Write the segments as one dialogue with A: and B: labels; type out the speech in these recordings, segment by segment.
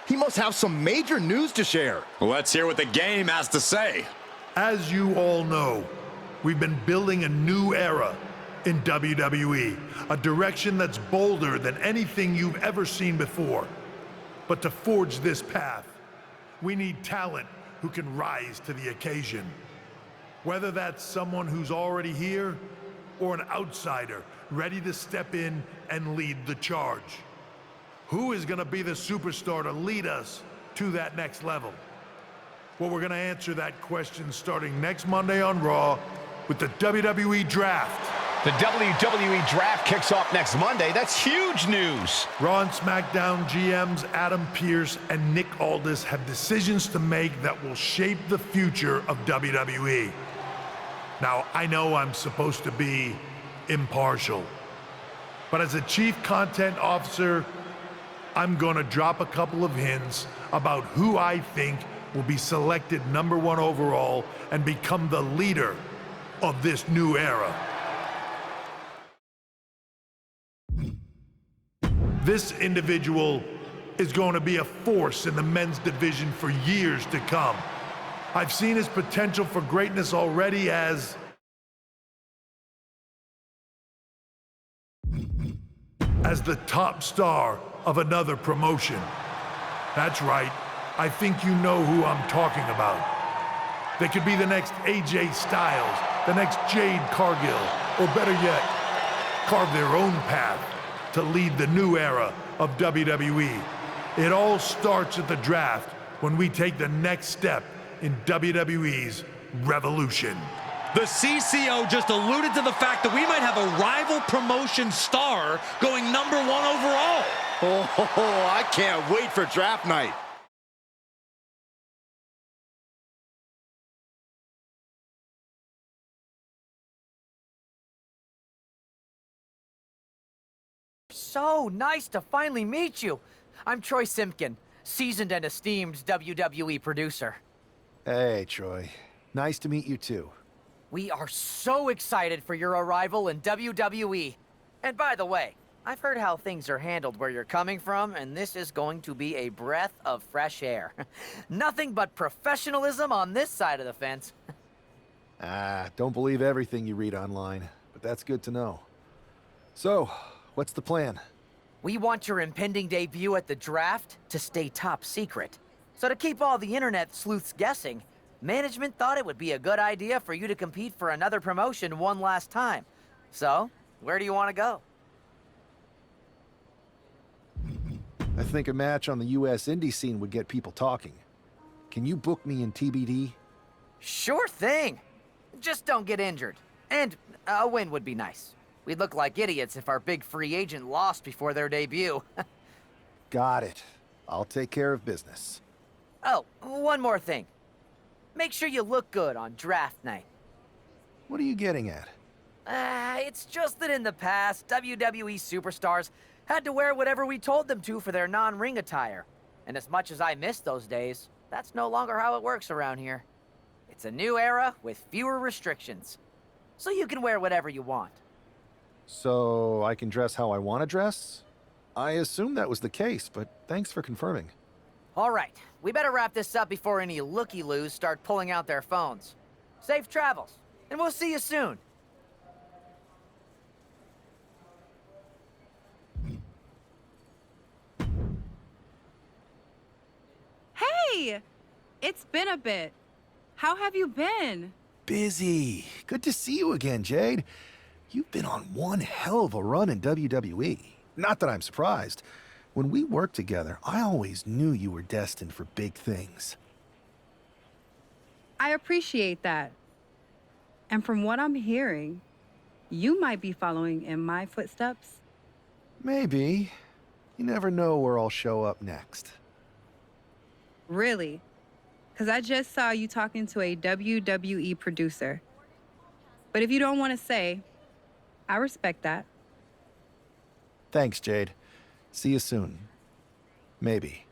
A: He must have some major news to share.
B: Let's hear what the game has to say.
C: As you all know, we've been building a new era in WWE, a direction that's bolder than anything you've ever seen before. But to forge this path, we need talent who can rise to the occasion. Whether that's someone who's already here or an outsider ready to step in and lead the charge. Who is going to be the superstar to lead us to that next level? Well, we're going to answer that question starting next Monday on Raw with the WWE Draft.
D: The WWE Draft kicks off next Monday. That's huge news.
C: Raw and SmackDown GMs Adam Pearce and Nick Aldis have decisions to make that will shape the future of WWE. Now, I know I'm supposed to be impartial, but as a chief content officer, I'm going to drop a couple of hints about who I think will be selected #1 overall and become the leader of this new era. This individual is going to be a force in the men's division for years to come. I've seen his potential for greatness already as the top star of another promotion. That's right, I think you know who I'm talking about. They could be the next AJ Styles, the next Jade Cargill, or better yet, carve their own path to lead the new era of WWE. It all starts at the draft when we take the next step in WWE's revolution.
E: The CCO just alluded to the fact that we might have a rival promotion star going #1 overall.
A: Oh, I can't wait for draft night.
F: So nice to finally meet you. I'm Troy Simpkin, seasoned and esteemed WWE producer.
G: Hey, Troy. Nice to meet you, too.
F: We are so excited for your arrival in WWE. And by the way, I've heard how things are handled where you're coming from, and this is going to be a breath of fresh air. Nothing but professionalism on this side of the fence.
G: Don't believe everything you read online, but that's good to know. So, what's the plan?
F: We want your impending debut at the draft to stay top secret. So to keep all the internet sleuths guessing, management thought it would be a good idea for you to compete for another promotion one last time. So, where do you want to go?
G: I think a match on the US indie scene would get people talking. Can you book me in TBD?
F: Sure thing. Just don't get injured. And a win would be nice. We'd look like idiots if our big free agent lost before their debut.
G: Got it. I'll take care of business.
F: Oh, one more thing. Make sure you look good on draft night.
G: What are you getting at?
F: It's just that in the past, WWE superstars had to wear whatever we told them to for their non-ring attire. And as much as I miss those days, that's no longer how it works around here. It's a new era with fewer restrictions. So you can wear whatever you want.
G: So I can dress how I want to dress? I assumed that was the case, but thanks for confirming.
F: All right, we better wrap this up before any looky-loos start pulling out their phones. Safe travels, and we'll see you soon.
H: Hey! It's been a bit. How have you been?
G: Busy. Good to see you again, Jade. You've been on one hell of a run in WWE. Not that I'm surprised. When we worked together, I always knew you were destined for big things.
H: I appreciate that. And from what I'm hearing, you might be following in my footsteps.
G: Maybe. You never know where I'll show up next.
H: Really? Because I just saw you talking to a WWE producer. But if you don't want to say, I respect that.
G: Thanks, Jade. See you soon. Maybe.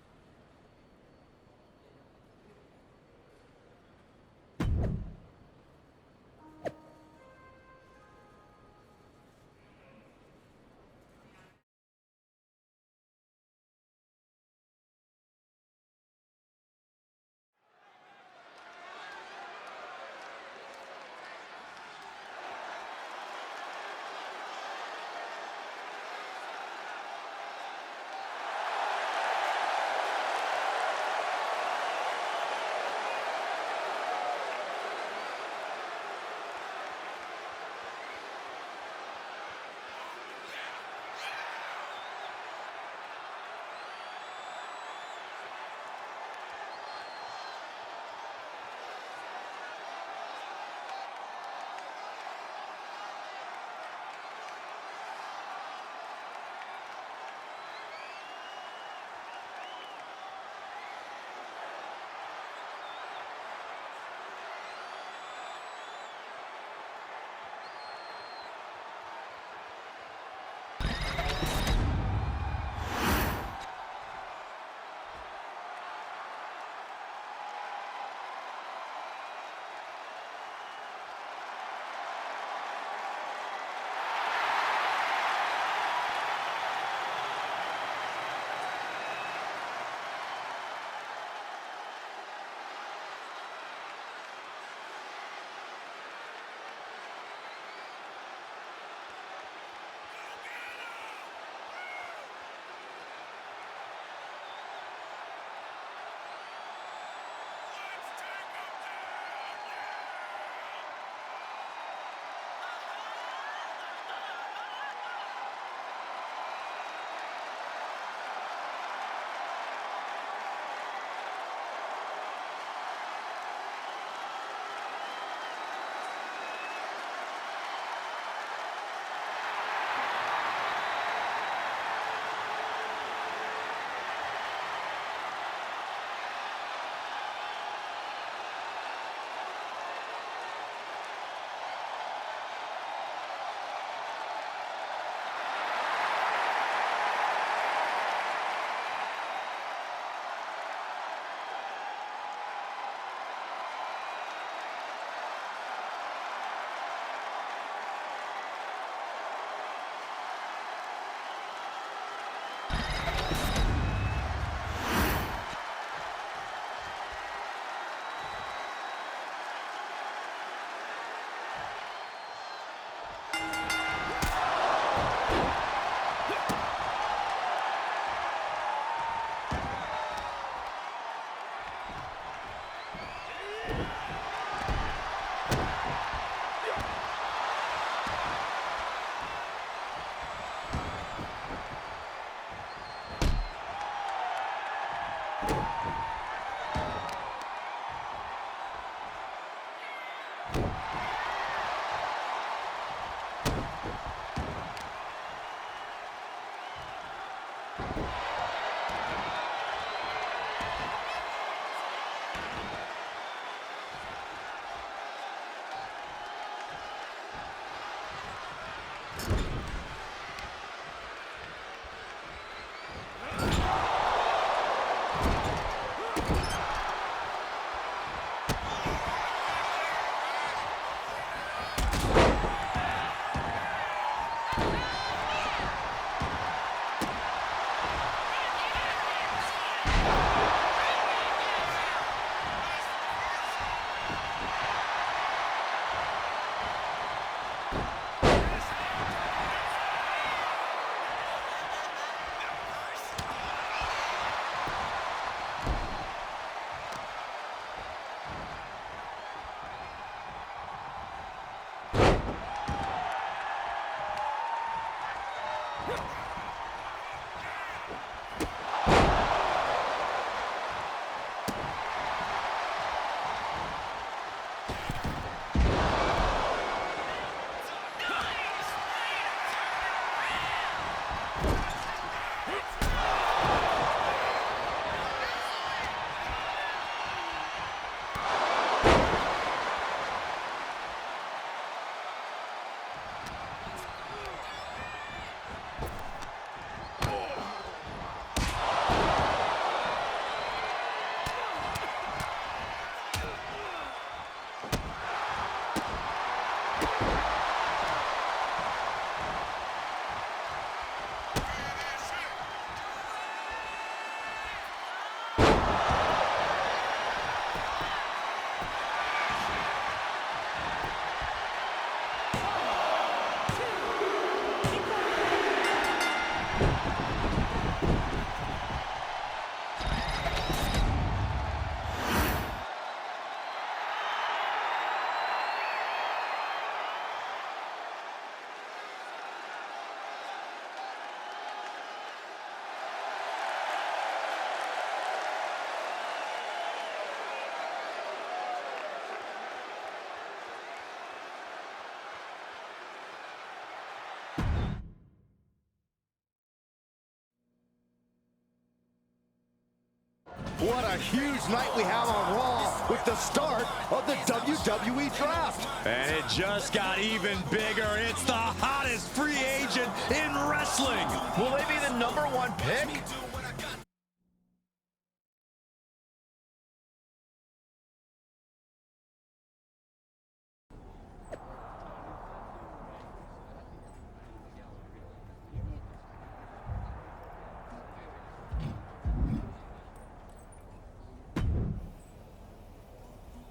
A: What a huge night we have on Raw with the start of the WWE Draft.
B: And it just got even bigger. It's the hottest free agent in wrestling.
D: Will they be the #1 pick?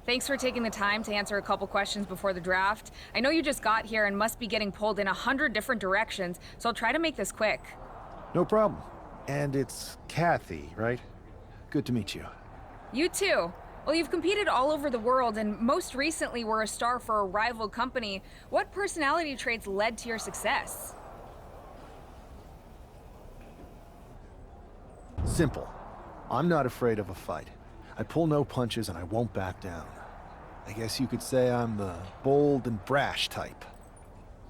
I: Thanks for taking the time to answer a couple questions before the draft. I know you just got here and must be getting pulled in 100 different directions, so I'll try to make this quick.
G: No problem. And it's Kathy, right? Good to meet you.
I: You too. Well, you've competed all over the world and most recently were a star for a rival company. What personality traits led to your success?
G: Simple. I'm not afraid of a fight. I pull no punches and I won't back down. I guess you could say I'm the bold and brash type.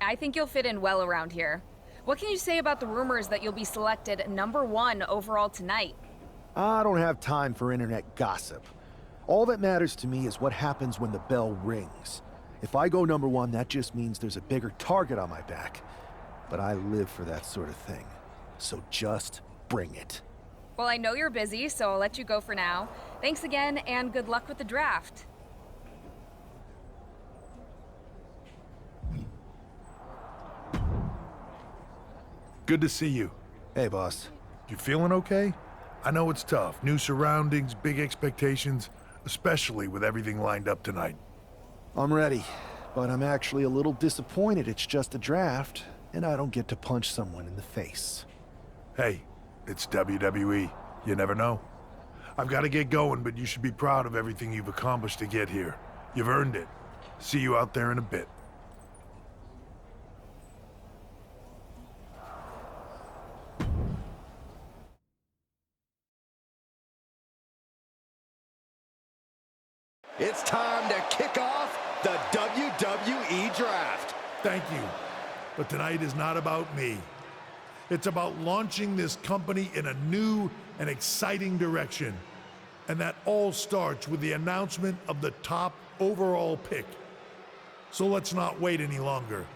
I: I think you'll fit in well around here. What can you say about the rumors that you'll be selected #1 overall tonight?
G: I don't have time for internet gossip. All that matters to me is what happens when the bell rings. If I go #1, that just means there's a bigger target on my back. But I live for that sort of thing. So just bring it.
I: Well, I know you're busy, so I'll let you go for now. Thanks again, and good luck with the draft.
C: Good to see you.
G: Hey, boss.
C: You feeling okay? I know it's tough. New surroundings, big expectations, especially with everything lined up tonight.
G: I'm ready, but I'm actually a little disappointed it's just a draft, and I don't get to punch someone in the face.
C: Hey, it's WWE. You never know. I've got to get going, but you should be proud of everything you've accomplished to get here. You've earned it. See you out there in a bit.
A: it's time to kick off the WWE Draft.
C: Thank you. But tonight is not about me. It's about launching this company in a new and exciting direction. And that all starts with the announcement of the top overall pick. So let's not wait any longer.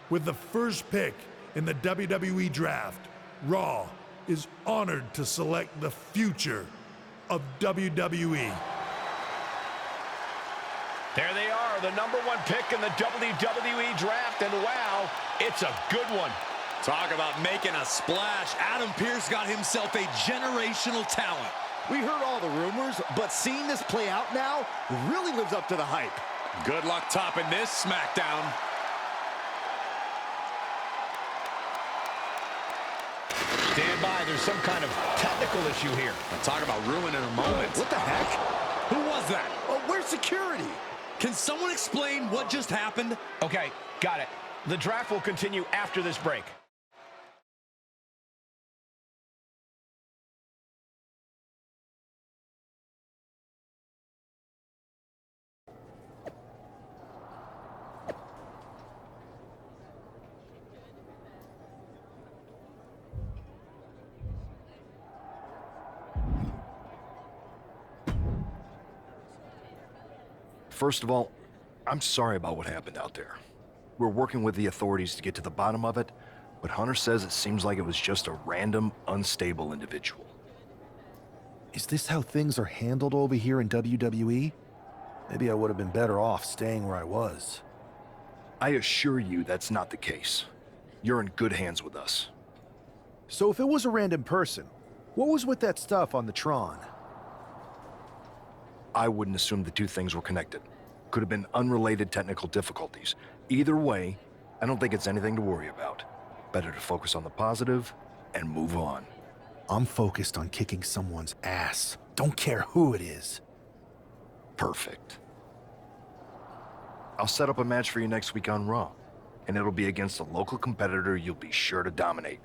C: With the first pick in the WWE Draft, Raw is honored to select the future of WWE.
D: There they are, the #1 pick in the WWE Draft, and wow, it's a good one.
B: Talk about making a splash. Adam Pearce got himself a generational talent.
A: We heard all the rumors, but seeing this play out now really lives up to the hype.
B: Good luck topping this SmackDown.
D: Stand by, there's some kind of technical issue here.
B: Talk about ruining a moment.
A: What the heck?
B: Who was that?
A: Oh, where's security?
B: Can someone explain what just happened?
D: Okay, got it. The draft will continue after this break.
J: First of all, I'm sorry about what happened out there. We're working with the authorities to get to the bottom of it, but Hunter says it seems like it was just a random, unstable individual.
G: Is this how things are handled over here in WWE? Maybe I would have been better off staying where I was.
J: I assure you that's not the case. You're in good hands with us.
G: So if it was a random person, what was with that stuff on the Tron?
J: I wouldn't assume the two things were connected. Could have been unrelated technical difficulties. Either way, I don't think it's anything to worry about. Better to focus on the positive and move on.
G: I'm focused on kicking someone's ass. Don't care who it is.
J: Perfect. I'll set up a match for you next week on Raw, and it'll be against a local competitor you'll be sure to dominate.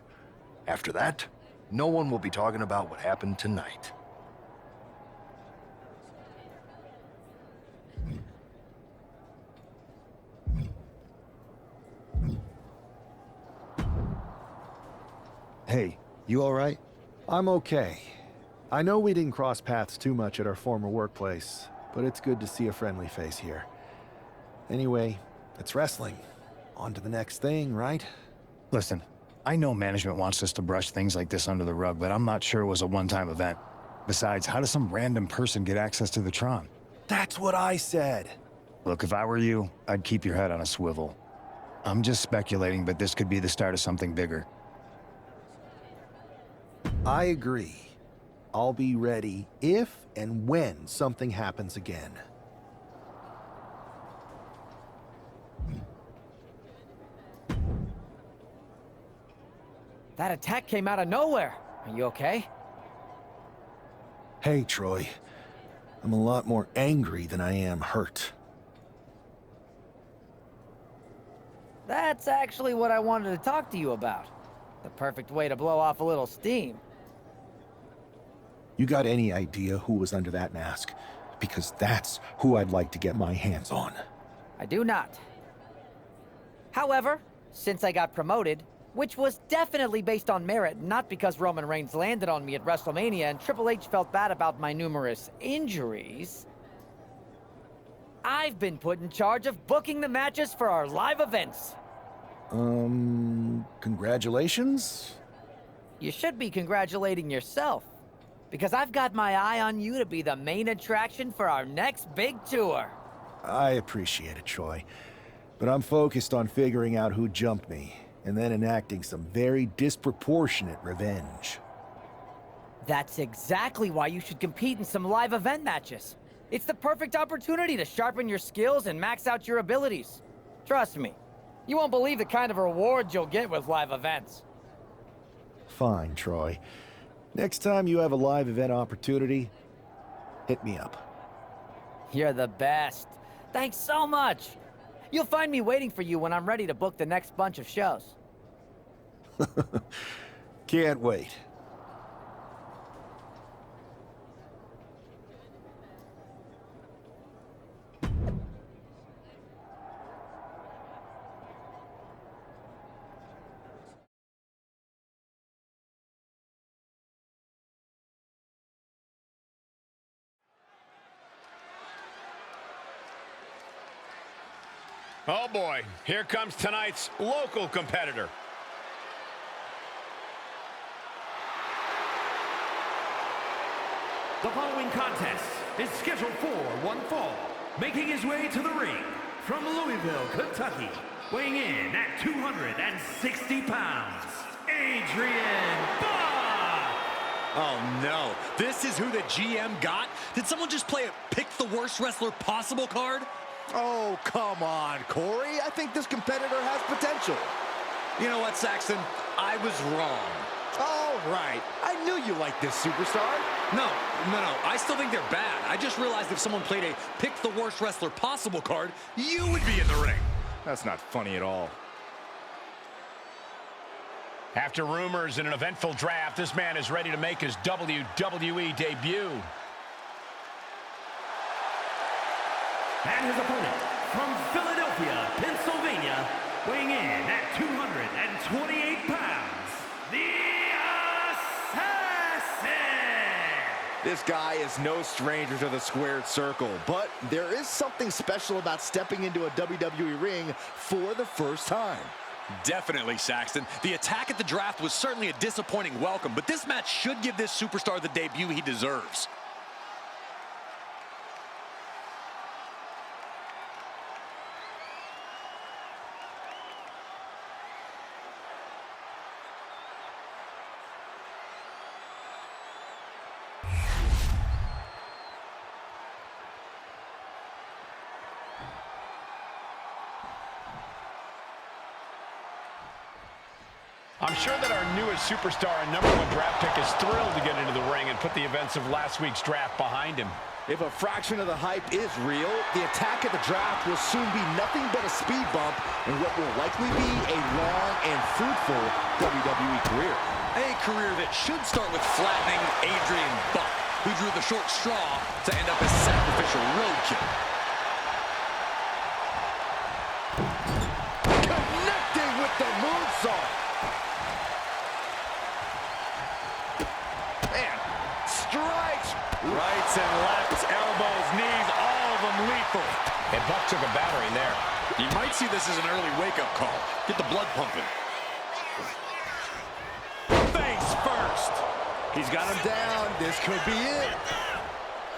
J: After that, no one will be talking about what happened tonight.
G: Hey, you all right? I'm okay. I know we didn't cross paths too much at our former workplace, but it's good to see a friendly face here. Anyway, it's wrestling. On to the next thing, right?
K: Listen, I know management wants us to brush things like this under the rug, but I'm not sure it was a one-time event. Besides, how does some random person get access to the Tron?
G: That's what I said.
K: Look, if I were you, I'd keep your head on a swivel. I'm just speculating, but this could be the start of something bigger.
G: I agree. I'll be ready if and when something happens again.
F: That attack came out of nowhere. Are you okay?
G: Hey, Troy. I'm a lot more angry than I am hurt.
F: That's actually what I wanted to talk to you about. The perfect way to blow off a little steam.
G: You got any idea who was under that mask? Because that's who I'd like to get my hands on.
F: I do not. However, since I got promoted, which was definitely based on merit, not because Roman Reigns landed on me at WrestleMania and Triple H felt bad about my numerous injuries, I've been put in charge of booking the matches for our live events.
G: Congratulations?
F: You should be congratulating yourself, because I've got my eye on you to be the main attraction for our next big tour.
G: I appreciate it, Troy. But I'm focused on figuring out who jumped me, and then enacting some very disproportionate revenge.
F: That's exactly why you should compete in some live event matches. It's the perfect opportunity to sharpen your skills and max out your abilities. Trust me, you won't believe the kind of rewards you'll get with live events.
G: Fine, Troy. Next time you have a live event opportunity, hit me up.
F: You're the best. Thanks so much. You'll find me waiting for you when I'm ready to book the next bunch of shows.
G: Can't wait.
D: Oh boy, here comes tonight's local competitor.
L: The following contest is scheduled for one fall. Making his way to the ring from Louisville, Kentucky, weighing in at 260 pounds, Adrian Bach!
E: Oh no, this is who the GM got? Did someone just play a pick the worst wrestler possible card?
A: Oh, come on, Corey. I think this competitor has potential.
E: You know what, Saxton? I was wrong.
A: All right. I knew you liked this superstar.
E: No. I still think they're bad. I just realized if someone played a pick the worst wrestler possible card, you would be in the ring.
D: That's not funny at all. After rumors in an eventful draft, this man is ready to make his WWE debut.
L: And his opponent from Philadelphia, Pennsylvania, weighing in at 228 pounds, the Assassin!
A: This guy is no stranger to the squared circle, but there is something special about stepping into a WWE ring for the first time.
E: Definitely, Saxton. The attack at the draft was certainly a disappointing welcome, but this match should give this superstar the debut he deserves.
D: I'm sure that our newest superstar and #1 draft pick is thrilled to get into the ring and put the events of last week's draft behind him.
A: If a fraction of the hype is real, the attack at the draft will soon be nothing but a speed bump in what will likely be a long and fruitful WWE career.
E: A career that should start with flattening Adrian Bach, who drew the short straw to end up as sacrificial roadkill.
A: Connecting with the moonsault. Strikes!
B: Rights and lefts, elbows, knees, all of them lethal.
D: And Buck took a battering there.
E: You might see this as an early wake-up call. Get the blood pumping.
B: Face first.
A: He's got him down. This could be it.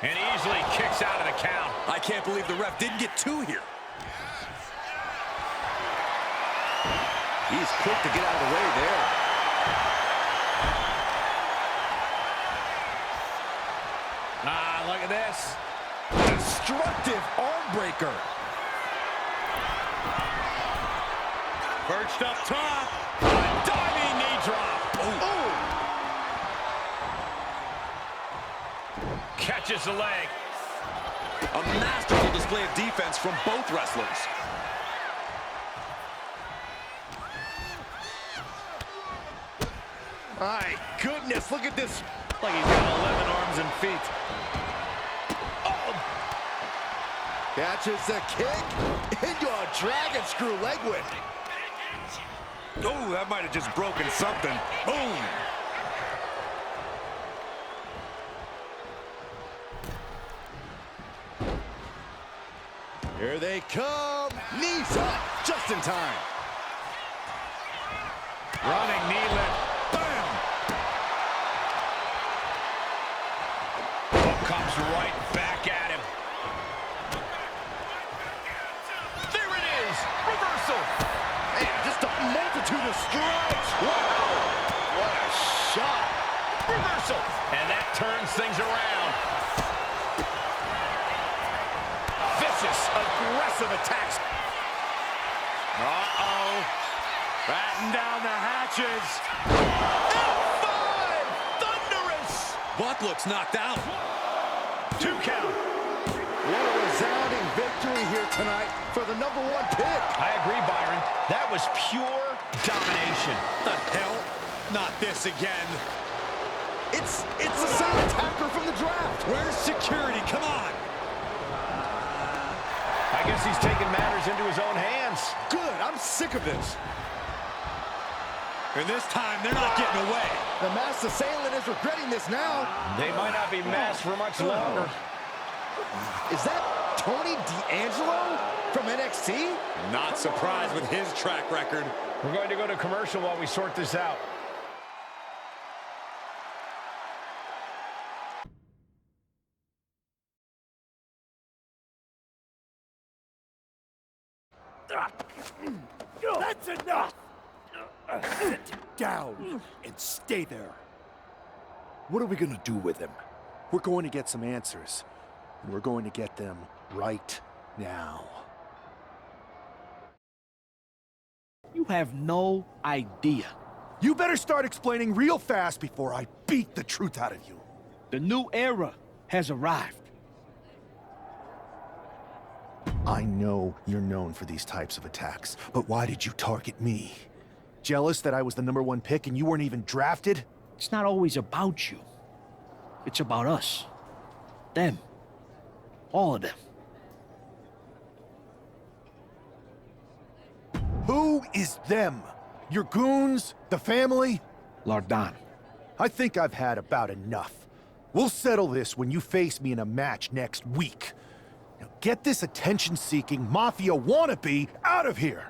D: And easily kicks out of the count.
E: I can't believe the ref didn't get two here.
A: He's quick to get out of the way there.
D: Ah, look at this.
A: Destructive arm breaker.
B: Perched up top.
D: A diving knee drop.
A: Oh!
D: Catches the leg.
E: A masterful display of defense from both wrestlers.
A: My goodness, look at this.
B: Like he's got 11 arms and feet.
A: Oh! Catches the kick into a dragon screw leg whip.
B: Oh, that might have just broken something. Boom!
A: Here they come. Knees up just in time.
B: Running knee lift. Bam!
D: Oh, comes right back at him. There it is. Reversal.
A: Man, just a multitude of strikes. Wow. What a shot.
D: Reversal. And that turns things around. Vicious, aggressive attacks.
B: Uh-oh. Batten down the hatches.
D: F5! Thunderous!
E: Buck looks knocked out.
D: 2 count.
A: What a resounding victory here tonight for the #1 pick.
D: I agree, Byron. That was pure domination.
E: The hell? Not this again.
A: It's the same attacker from the draft.
E: Where's security? Come on.
D: I guess he's taking matters into his own hands.
A: Good, I'm sick of this.
E: And this time, they're not getting away.
A: The masked assailant is regretting this now.
D: They might not be masked for much longer.
A: Is that Tony D'Angelo from NXT?
E: Not surprised with his track record.
D: We're going to go to commercial while we sort this out.
M: That's enough! Sit down and stay there.
G: What are we gonna do with him? We're going to get some answers, and we're going to get them right now.
M: You have no idea.
G: You better start explaining real fast before I beat the truth out of you.
M: The new era has arrived.
G: I know you're known for these types of attacks, but why did you target me? Jealous that I was the #1 pick and you weren't even drafted?
M: It's not always about you. It's about us. Them. All of them.
G: Who is them? Your goons? The family?
M: Lardan.
G: I think I've had about enough. We'll settle this when you face me in a match next week. Now get this attention-seeking mafia wannabe out of here!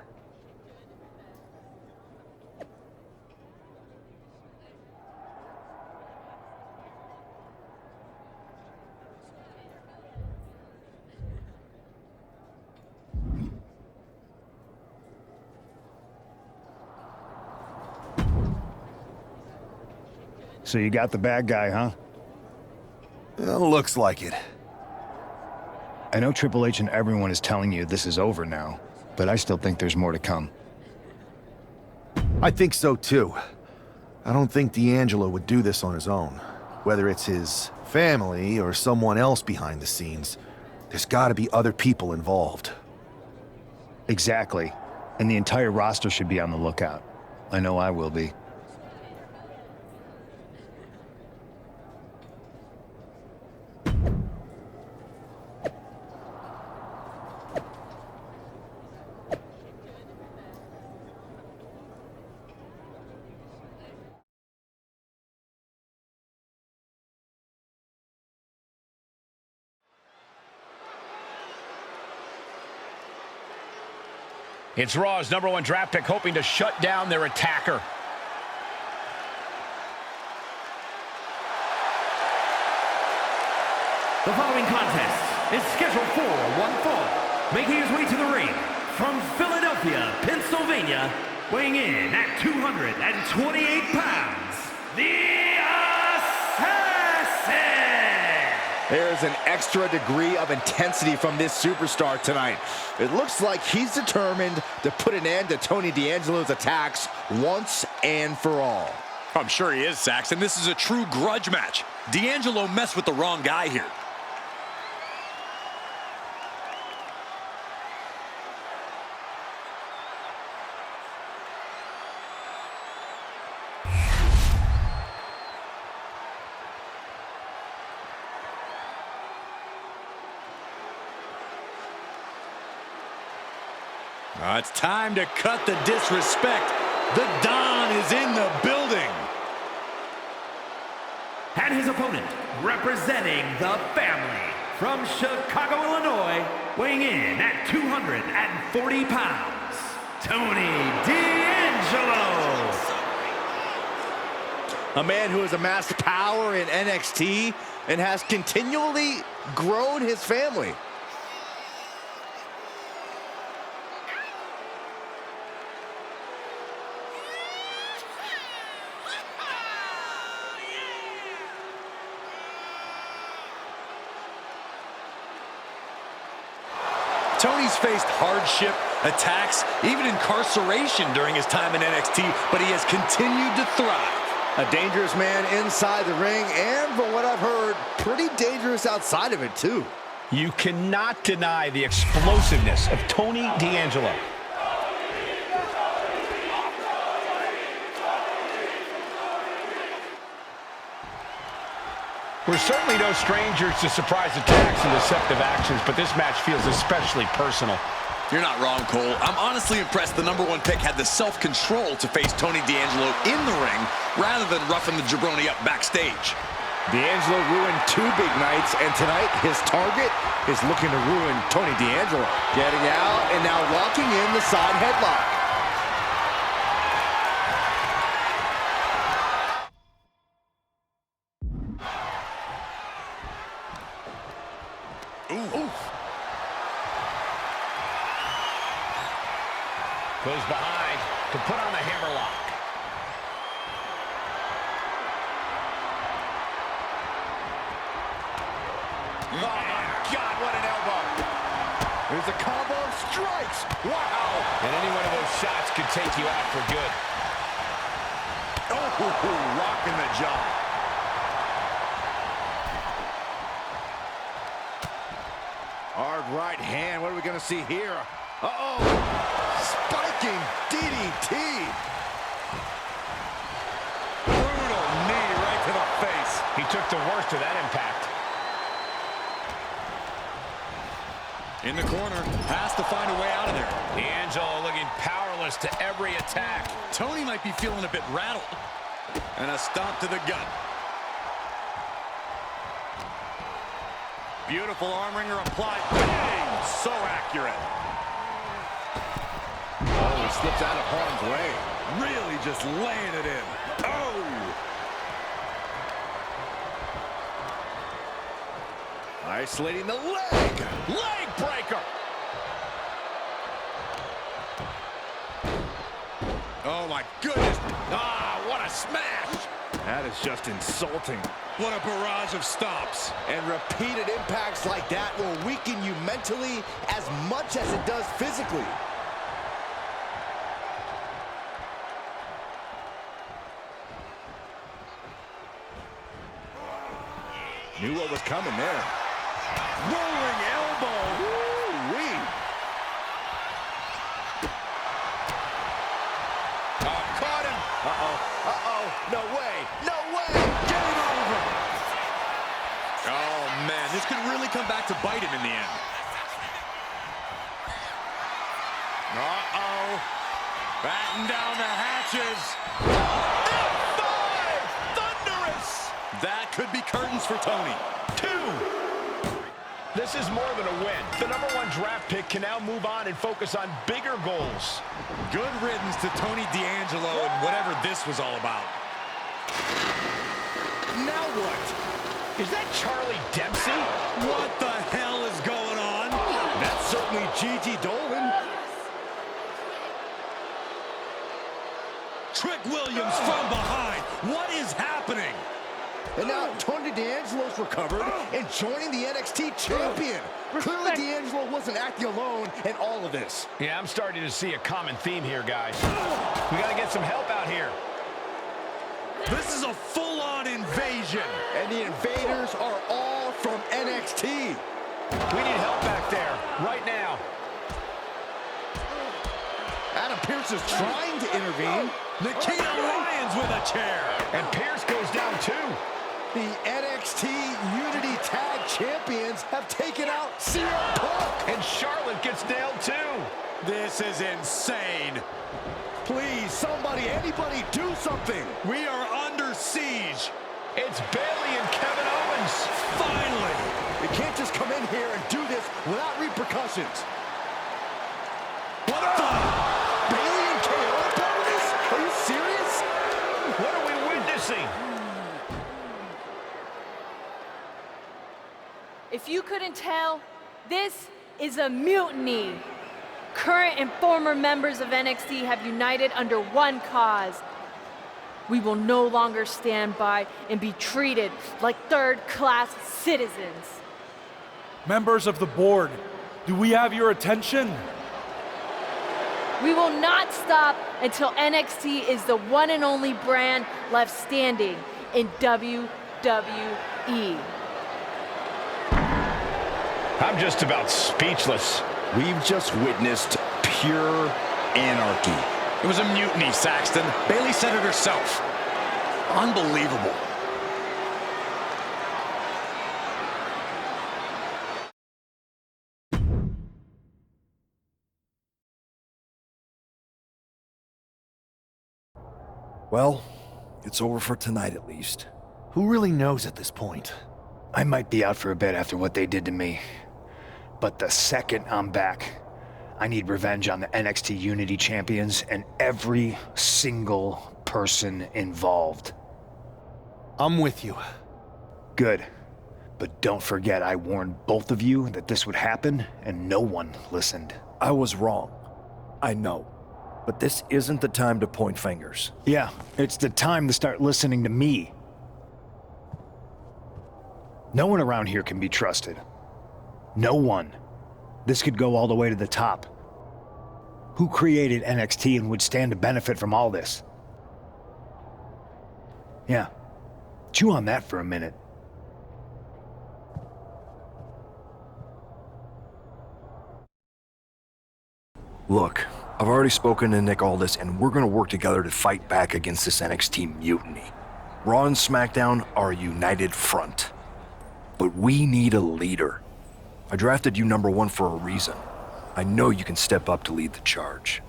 K: So you got the bad guy, huh?
G: Looks like it.
K: I know Triple H and everyone is telling you this is over now, but I still think there's more to come.
G: I think so too. I don't think D'Angelo would do this on his own. Whether it's his family or someone else behind the scenes, there's gotta be other people involved.
K: Exactly. And the entire roster should be on the lookout. I know I will be.
D: It's Raw's #1 draft pick hoping to shut down their attacker.
L: The following contest is scheduled for one fall. Making his way to the ring from Philadelphia, Pennsylvania, weighing in at 228 pounds, the Assassin!
A: There's an extra degree of intensity from this superstar tonight. It looks like he's determined to put an end to Tony D'Angelo's attacks once and for all.
E: I'm sure he is, Saxton. This is a true grudge match. D'Angelo messed with the wrong guy here. It's time to cut the disrespect. The Don is in the building.
L: And his opponent, representing the family, from Chicago, Illinois, weighing in at 240 pounds, Tony D'Angelo.
A: A man who has amassed power in NXT and has continually grown his family.
E: Tony's faced hardship, attacks, even incarceration during his time in NXT, but he has continued to thrive.
A: A dangerous man inside the ring, and from what I've heard, pretty dangerous outside of it, too.
D: You cannot deny the explosiveness of Tony D'Angelo. We're certainly no strangers to surprise attacks and deceptive actions, but this match feels especially personal.
E: You're not wrong, Cole. I'm honestly impressed the #1 pick had the self-control to face Tony D'Angelo in the ring rather than roughing the jabroni up backstage.
A: D'Angelo ruined 2 big nights, and tonight his target is looking to ruin Tony D'Angelo. Getting out and now locking in the side headlock.
D: Ooh. Goes behind to put on the hammerlock.
A: Oh, my God, what an elbow. There's a combo of strikes. Wow.
D: And any one of those shots could take you out for good.
A: Oh, rocking the jaw. Hard right hand. What are we going to see here? Uh-oh. Spiking DDT.
E: Brutal knee right to the face.
D: He took the worst of that impact.
E: In the corner, has to find a way out of there.
D: D'Angelo looking powerless to every attack.
E: Tony might be feeling a bit rattled. And a stomp to the gut. Beautiful arm wringer applied. Bang! So accurate.
A: Oh, he slips out of harm's way.
E: Really just laying it in. Oh!
A: Isolating the leg.
D: Leg breaker.
E: Oh, my goodness. Ah, what a smash.
A: That is just insulting.
E: What a barrage of stomps.
A: And repeated impacts like that will weaken you mentally as much as it does physically. Knew what was coming there. Rolling elbow. Woo-wee.
D: Caught him.
A: Uh-oh. Uh-oh. No way. No way. Game over.
E: Oh, man, this could really come back to bite him in the end. Uh-oh. Batten down the hatches.
D: F5! Thunderous!
E: That could be curtains for Tony.
D: 2. This is more than a win. The #1 draft pick can now move on and focus on bigger goals.
E: Good riddance to Tony D'Angelo and whatever this was all about.
A: Now what?
D: Is that Charlie Dempsey?
E: What the hell is going on?
A: That's certainly Gigi Dolan.
E: Trick Williams from behind. What is happening?
A: And now Tony D'Angelo's recovered and joining the NXT champion. Clearly D'Angelo wasn't acting alone in all of this.
D: Yeah, I'm starting to see a common theme here, guys. We got to get some help out here.
E: This is a full-on invasion.
A: And the invaders are all from NXT.
D: We need help back there, right now.
A: Adam Pearce is trying to intervene.
E: Nikita Lyons with a chair.
D: And Pearce goes down too.
A: The NXT Unity Tag Champions have taken out CM Punk.
D: And Charlotte gets nailed too.
E: This is insane.
A: Please, somebody, anybody, do something.
E: We are under siege.
D: It's Bayley and Kevin Owens.
E: Finally.
A: You can't just come in here and do this without repercussions.
E: What the?
A: Bayley and KO are part of this? Are you serious?
D: What are we witnessing?
N: If you couldn't tell, this is a mutiny. Current and former members of NXT have united under one cause. We will no longer stand by and be treated like third-class citizens.
O: Members of the board, do we have your attention?
N: We will not stop until NXT is the one and only brand left standing in WWE.
D: I'm just about speechless.
A: We've just witnessed pure anarchy.
E: It was a mutiny, Saxton. Bayley said it herself. Unbelievable.
J: Well, it's over for tonight at least.
G: Who really knows at this point?
K: I might be out for a bit after what they did to me. But the second I'm back, I need revenge on the NXT Unity Champions and every single person involved.
G: I'm with you.
K: Good. But don't forget I warned both of you that this would happen, and no one listened.
J: I was wrong. I know. But this isn't the time to point fingers.
K: Yeah, it's the time to start listening to me. No one around here can be trusted. No one. This could go all the way to the top. Who created NXT and would stand to benefit from all this? Yeah. Chew on that for a minute.
J: Look, I've already spoken to Nick Aldis, and we're gonna work together to fight back against this NXT mutiny. Raw and SmackDown are a united front. But we need a leader. I drafted you #1 for a reason. I know you can step up to lead the charge.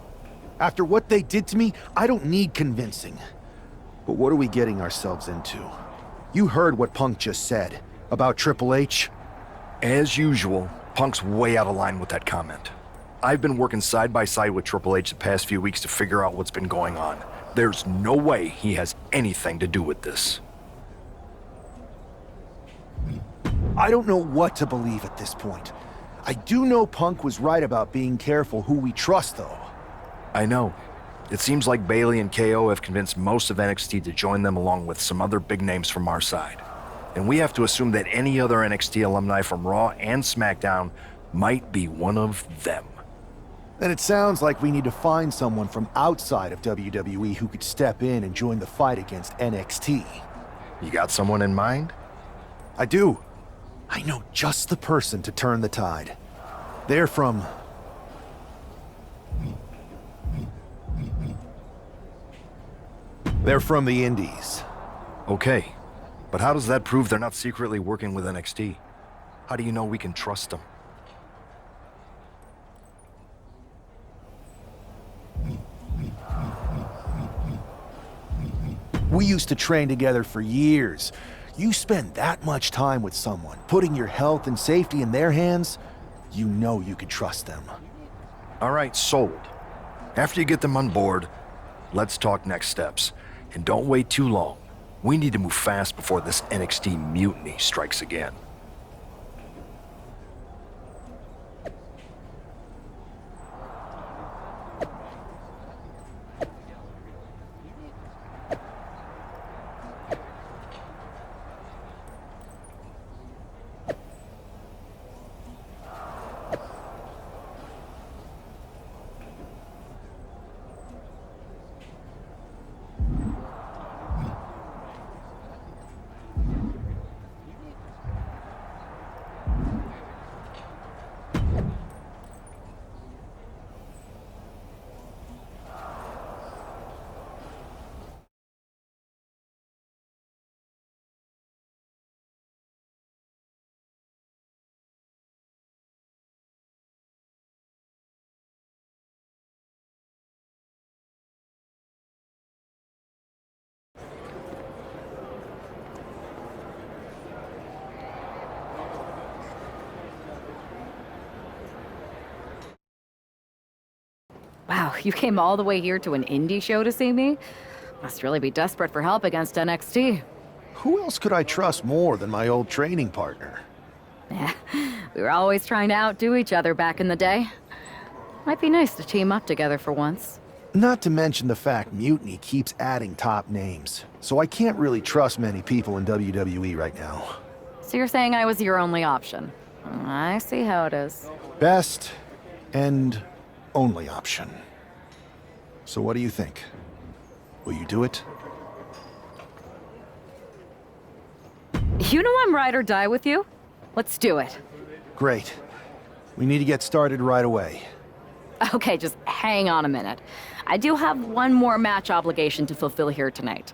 G: After what they did to me, I don't need convincing. But what are we getting ourselves into? You heard what Punk just said about Triple H.
J: As usual, Punk's way out of line with that comment. I've been working side by side with Triple H the past few weeks to figure out what's been going on. There's no way he has anything to do with this.
G: I don't know what to believe at this point. I do know Punk was right about being careful who we trust, though.
J: I know. It seems like Bayley and KO have convinced most of NXT to join them along with some other big names from our side. And we have to assume that any other NXT alumni from Raw and SmackDown might be one of them.
G: Then it sounds like we need to find someone from outside of WWE who could step in and join the fight against NXT.
J: You got someone in mind?
G: I do. I know just the person to turn the tide. They're from... They're from the Indies.
J: Okay, but how does that prove they're not secretly working with NXT? How do you know we can trust them?
G: We used to train together for years. You spend that much time with someone, putting your health and safety in their hands, you know you can trust them.
J: All right, sold. After you get them on board, let's talk next steps. And don't wait too long. We need to move fast before this NXT mutiny strikes again.
P: Wow, you came all the way here to an indie show to see me? Must really be desperate for help against NXT.
G: Who else could I trust more than my old training partner?
P: Yeah, we were always trying to outdo each other back in the day. Might be nice to team up together for once.
G: Not to mention the fact Mutiny keeps adding top names, so I can't really trust many people in WWE right now.
P: So you're saying I was your only option? I see how it is.
G: Best and only option. So what do you think? Will you do it?
P: You know I'm ride or die with you. Let's do it.
G: Great. We need to get started right away.
P: Okay, just hang on a minute. I do have one more match obligation to fulfill here tonight.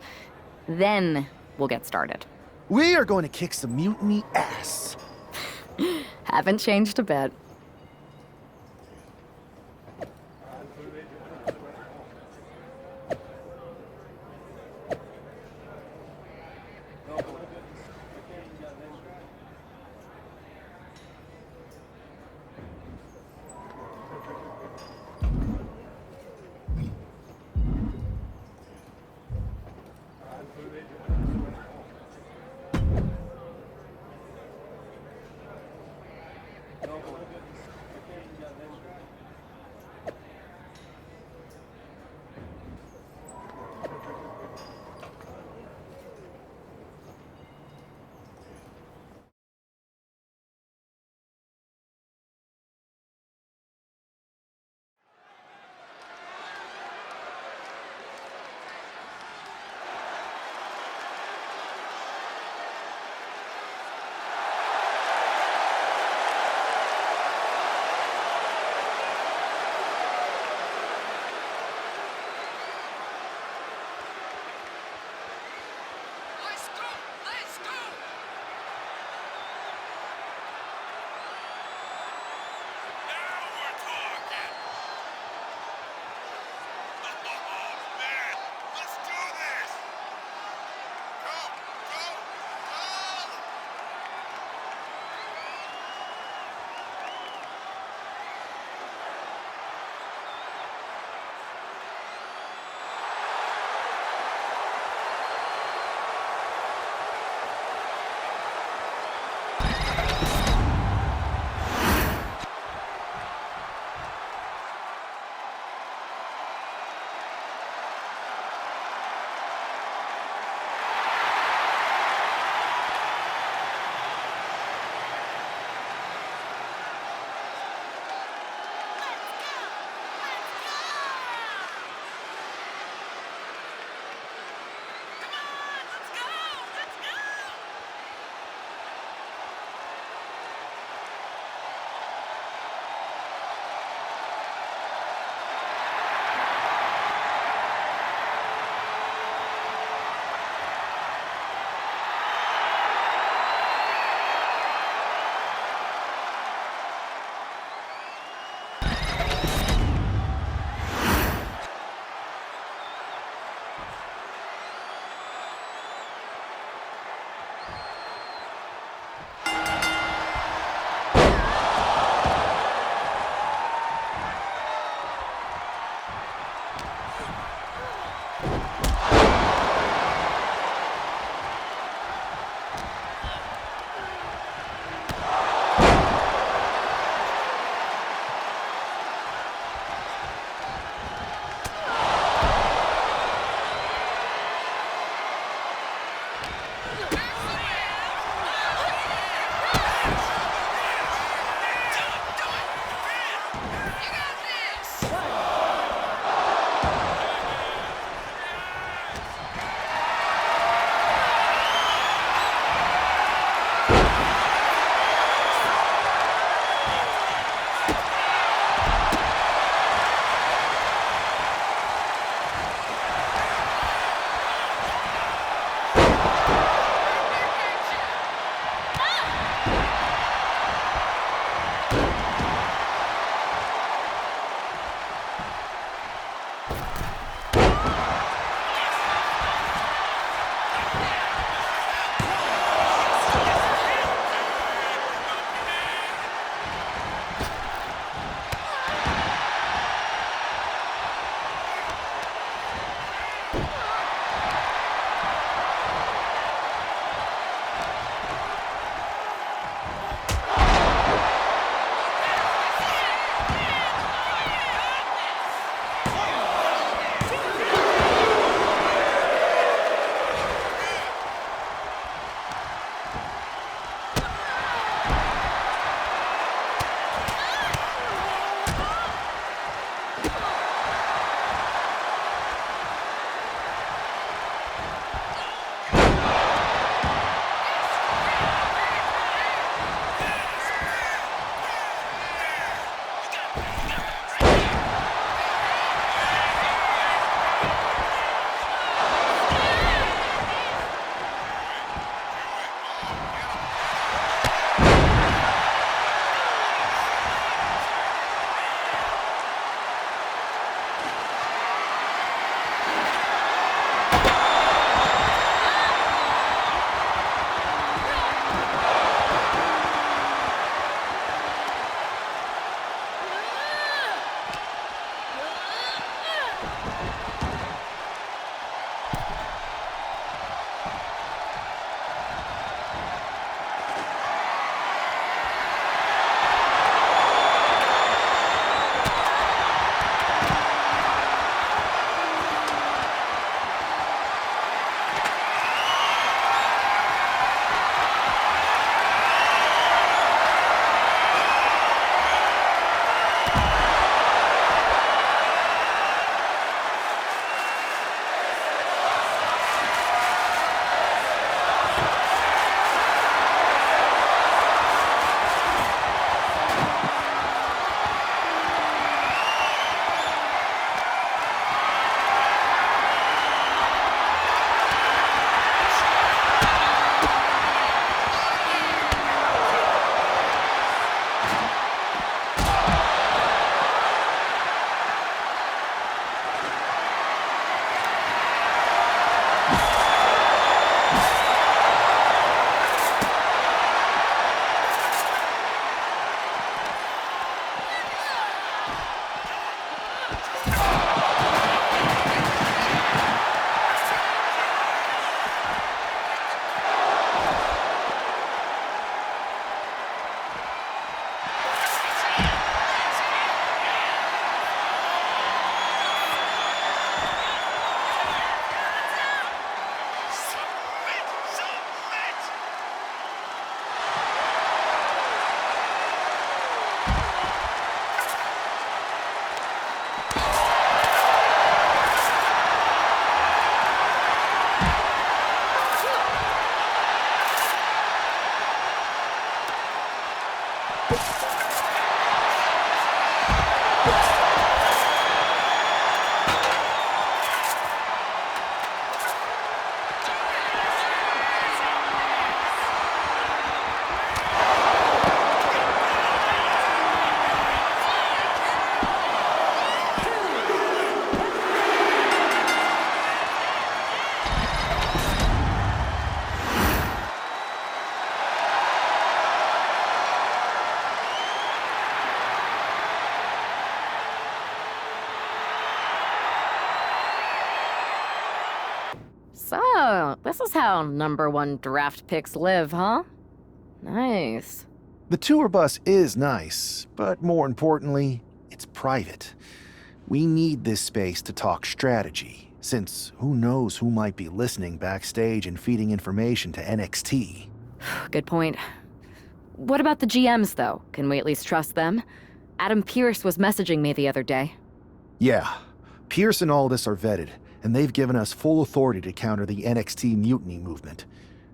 P: Then we'll get started.
G: We are going to kick some Mutiny ass.
P: Haven't changed a bit. So, this is how #1 draft picks live, huh? Nice.
G: The tour bus is nice, but more importantly, it's private. We need this space to talk strategy, since who knows who might be listening backstage and feeding information to NXT.
P: Good point. What about the GMs, though? Can we at least trust them? Adam Pearce was messaging me the other day.
G: Yeah, Pierce and Aldis are vetted, and they've given us full authority to counter the NXT mutiny movement.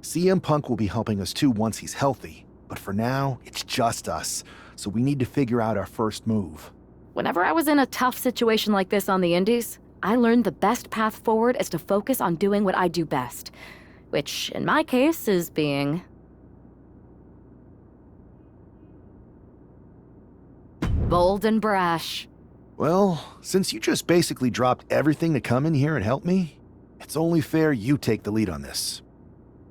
G: CM Punk will be helping us too once he's healthy, but for now, it's just us, so we need to figure out our first move.
P: Whenever I was in a tough situation like this on the Indies, I learned the best path forward is to focus on doing what I do best, which, in my case, is being bold and brash.
G: Well, since you just basically dropped everything to come in here and help me, it's only fair you take the lead on this.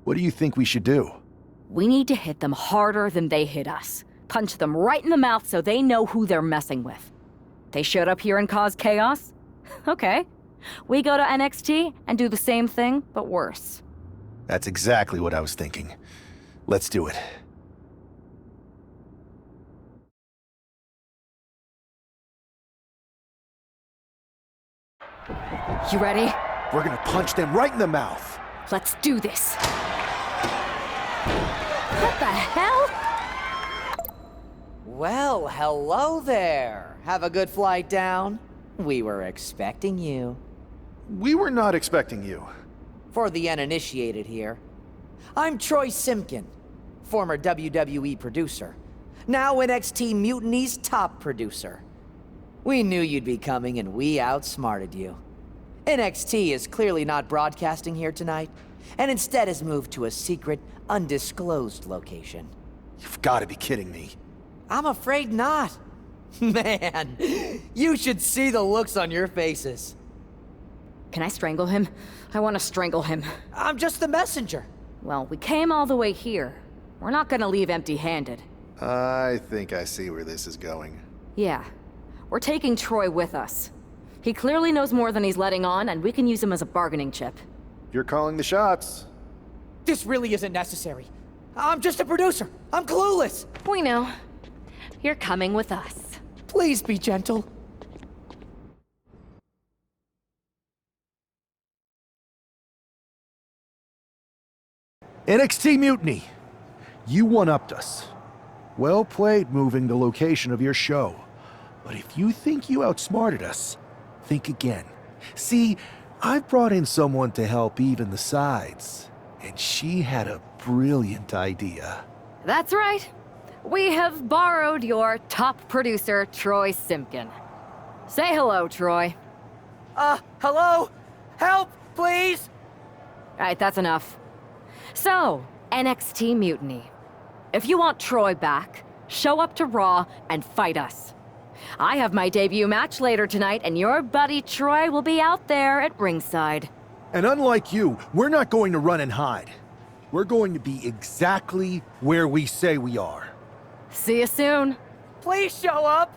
G: What do you think we should do?
P: We need to hit them harder than they hit us. Punch them right in the mouth so they know who they're messing with. They showed up here and caused chaos? Okay. We go to NXT and do the same thing, but worse.
G: That's exactly what I was thinking. Let's do it.
P: You ready?
G: We're gonna punch them right in the mouth.
P: Let's do this. What the hell?
F: Well, hello there. Have a good flight down. We were expecting you.
G: We were not expecting you.
F: For the uninitiated here, I'm Troy Simkin, former WWE producer, now NXT Mutiny's top producer. We knew you'd be coming and we outsmarted you. NXT is clearly not broadcasting here tonight, and instead has moved to a secret, undisclosed location.
G: You've got to be kidding me.
F: I'm afraid not. Man, you should see the looks on your faces.
P: Can I strangle him? I want to strangle him.
F: I'm just the messenger.
P: Well, we came all the way here. We're not gonna leave empty-handed.
G: I think I see where this is going.
P: Yeah. We're taking Troy with us. He clearly knows more than he's letting on, and we can use him as a bargaining chip.
G: You're calling the shots.
F: This really isn't necessary. I'm just a producer. I'm clueless.
P: We know. You're coming with us.
F: Please be gentle.
G: NXT Mutiny. You one-upped us. Well played moving the location of your show. But if you think you outsmarted us, think again. See, I've brought in someone to help even the sides, and she had a brilliant idea.
P: That's right. We have borrowed your top producer, Troy Simkin. Say hello, Troy.
F: Hello? Help, please?
P: All right, that's enough. So, NXT Mutiny. If you want Troy back, show up to Raw and fight us. I have my debut match later tonight, and your buddy Troy will be out there at ringside.
G: And unlike you, we're not going to run and hide. We're going to be exactly where we say we are.
P: See you soon.
F: Please show up.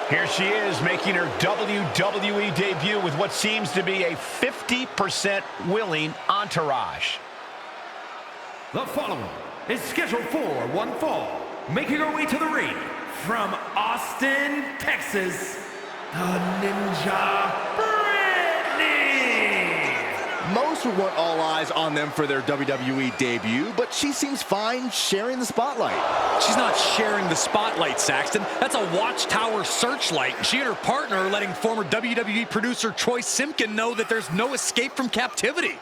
D: Here she is, making her WWE debut with what seems to be a 50% willing entourage.
L: The following is scheduled for one fall, making her way to the ring from Austin, Texas, the Ninja Brittany.
A: Most would want all eyes on them for their WWE debut, but she seems fine sharing the spotlight.
E: She's not sharing the spotlight, Saxton. That's a watchtower searchlight. She and her partner are letting former WWE producer Troy Simpkin know that there's no escape from captivity.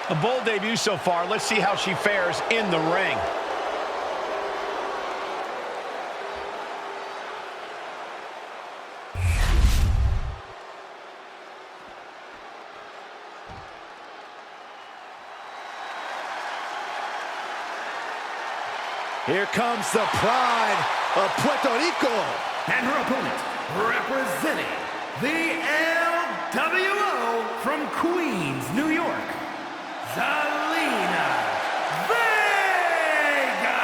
D: A bold debut so far. Let's see how she fares in the ring.
A: Here comes the pride of Puerto Rico.
L: And her opponent, representing the LWO from Queens, New York, Zelina Vega!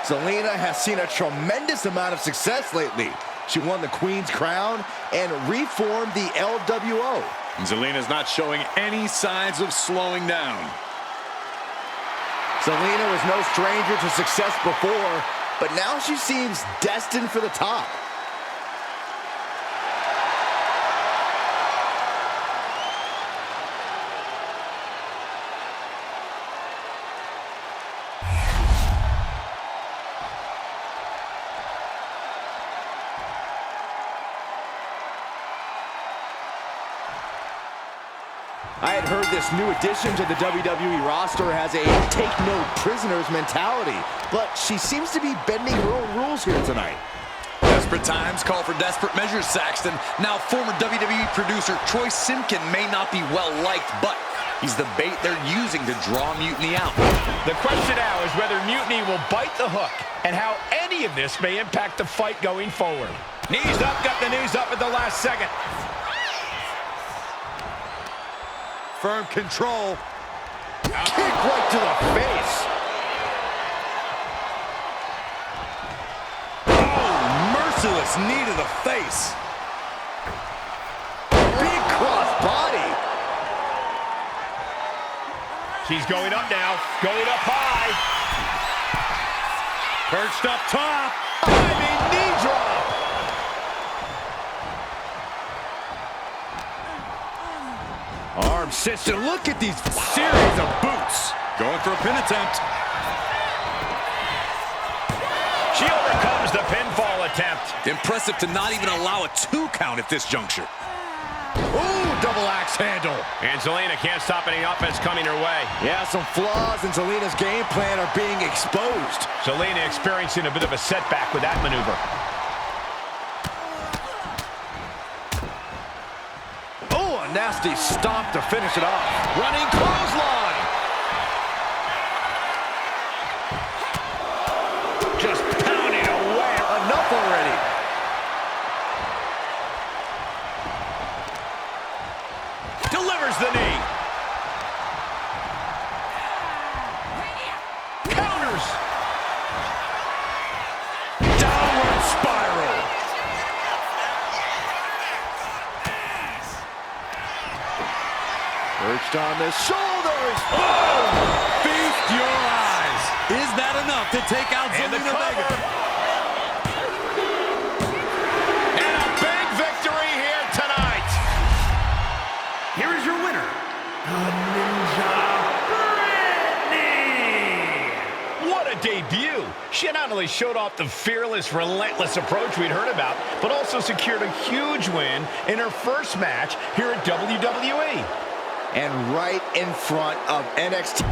A: Zelina has seen a tremendous amount of success lately. She won the Queen's Crown and reformed the LWO.
E: Zelina's not showing any signs of slowing down.
A: Zelina was no stranger to success before, but now she seems destined for the top. I had heard this new addition to the WWE roster has a take no prisoners mentality, but she seems to be bending her own rules here tonight.
E: Desperate times call for desperate measures, Saxton. Now, former WWE producer Troy Simpkin may not be well-liked, but he's the bait they're using to draw Mutiny out.
D: The question now is whether Mutiny will bite the hook and how any of this may impact the fight going forward. Knees up, got the knees up at the last second.
A: Firm control. Kick right to the face.
E: Oh, merciless knee to the face.
A: Big cross body.
D: She's going up now, going up high.
E: Perched up top.
A: Diving knee drop. Arm system. Look at these series of boots.
E: Going for a pin attempt.
D: She overcomes the pinfall attempt.
E: Impressive to not even allow a 2 count at this juncture.
A: Ooh, double axe handle.
D: And Zelina can't stop any offense coming her way.
A: Yeah, some flaws in Zelina's game plan are being exposed.
D: Zelina experiencing a bit of a setback with that maneuver.
A: Nasty stomp to finish it off. Running clothesline.
D: Just pounding away.
A: Enough already.
D: Delivers the knee. Counters.
A: Downward spiral. Perched on the shoulders.
E: Boom! Feast your eyes. Is that enough to take out Zelina Vega?
D: And a big victory here tonight.
L: Here is your winner, the Ninja Brittany!
D: What a debut. She not only showed off the fearless, relentless approach we'd heard about, but also secured a huge win in her first match here at WWE.
A: And right in front of NXT.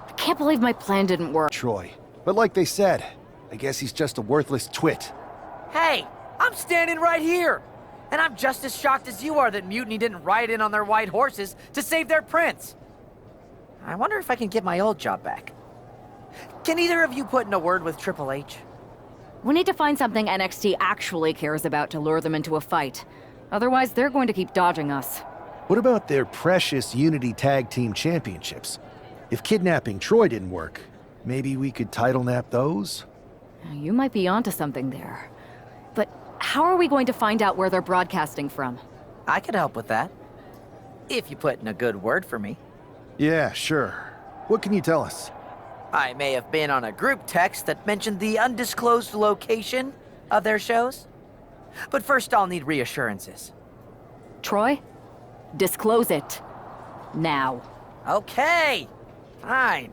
P: I can't believe my plan didn't work.
G: Troy. But like they said, I guess he's just a worthless twit.
F: Hey, I'm standing right here. And I'm just as shocked as you are that Mutiny didn't ride in on their white horses to save their prince. I wonder if I can get my old job back. Can either of you put in a word with Triple H?
P: We need to find something NXT actually cares about to lure them into a fight. Otherwise, they're going to keep dodging us.
G: What about their precious Unity Tag Team Championships? If kidnapping Troy didn't work, maybe we could title nap those?
P: You might be onto something there. But how are we going to find out where they're broadcasting from?
F: I could help with that. If you put in a good word for me.
G: Yeah, sure. What can you tell us?
F: I may have been on a group text that mentioned the undisclosed location of their shows. But first I'll need reassurances.
P: Troy? Disclose it. Now.
F: Okay. Fine.